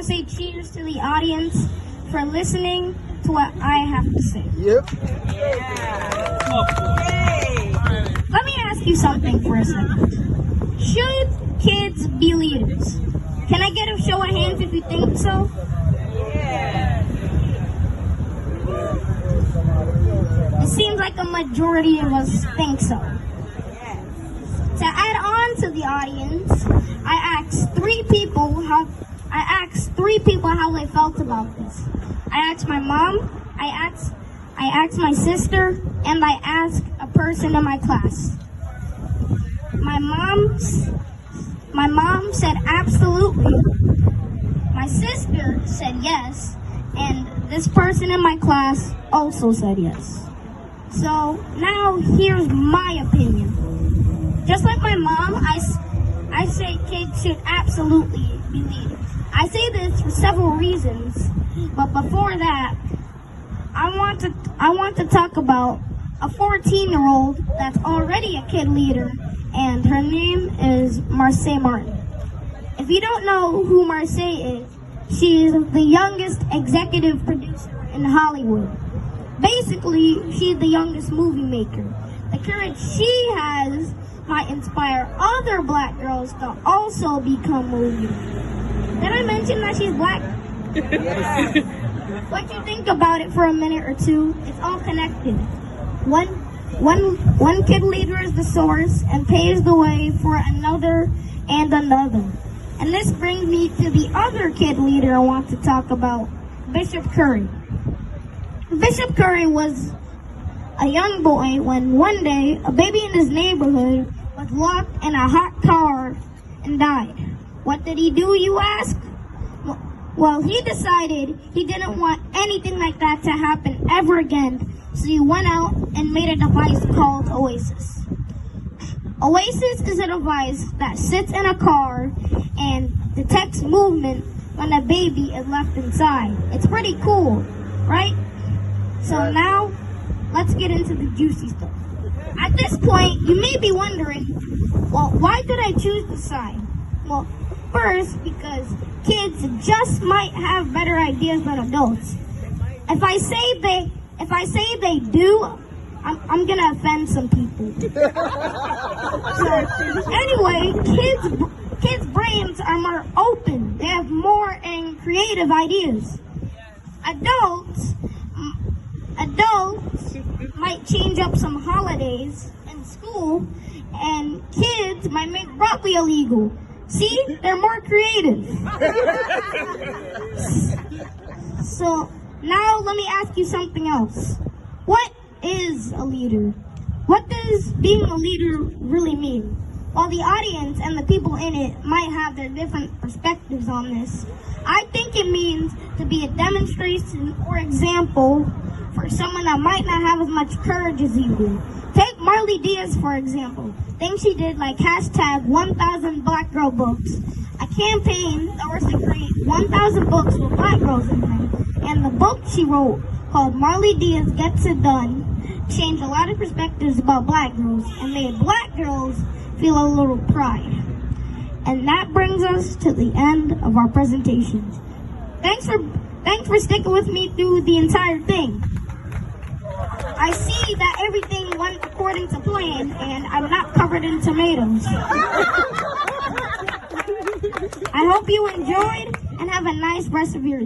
to say cheers to the audience for listening to what I have to say. Yep. Let me ask you something for a second. Should kids be leaders? Can I get a show of hands if you think so? It seems like a majority of us think so. To add on to the audience, I asked three people how they felt about this. I asked my mom, I asked my sister, and I asked a person in my class. My mom said absolutely. My sister said yes, and this person in my class also said yes. So now here's my opinion. Just like my mom, I say kids should absolutely be leaders. I say this for several reasons, but before that, I want to talk about a 14-year-old that's already a kid leader, and her name is Marsai Martin. If you don't know who Marsai is, she's the youngest executive producer in Hollywood. Basically, she's the youngest movie maker. The courage she has might inspire other black girls to also become leaders. Did I mention that she's black? What you think about it for a minute or two, it's all connected. One kid leader is the source and paves the way for another and another. And this brings me to the other kid leader I want to talk about, Bishop Curry. Bishop Curry was a young boy when one day a baby in his neighborhood was locked in a hot car and died. What did he do, you ask? Well, he decided he didn't want anything like that to happen ever again, so he went out and made a device called Oasis. Oasis is a device that sits in a car and detects movement when a baby is left inside. It's pretty cool, right? So now, let's get into the juicy stuff. At this point, you may be wondering, well, why did I choose this side? Well, first, because kids just might have better ideas than adults. If I say they do, I'm gonna offend some people. So, anyway, kids' brains are more open. They have more and creative ideas. Adults might change up some holidays in school, and kids might make broccoli illegal. See, they're more creative. So now let me ask you something else. What is a leader? What does being a leader really mean? While the audience and the people in it might have their different perspectives on this, I think it means to be a demonstration or example for someone that might not have as much courage as you do. Take Marley Diaz, for example. Things she did like hashtag 1,000 Black Girl Books, a campaign that was to create 1,000 books with black girls in them. And the book she wrote, called Marley Diaz Gets It Done, changed a lot of perspectives about black girls and made black girls feel a little pride. And that brings us to the end of our presentation. Thanks for sticking with me through the entire thing. I see that everything went according to plan, and I'm not covered in tomatoes. I hope you enjoyed and have a nice rest of your evening.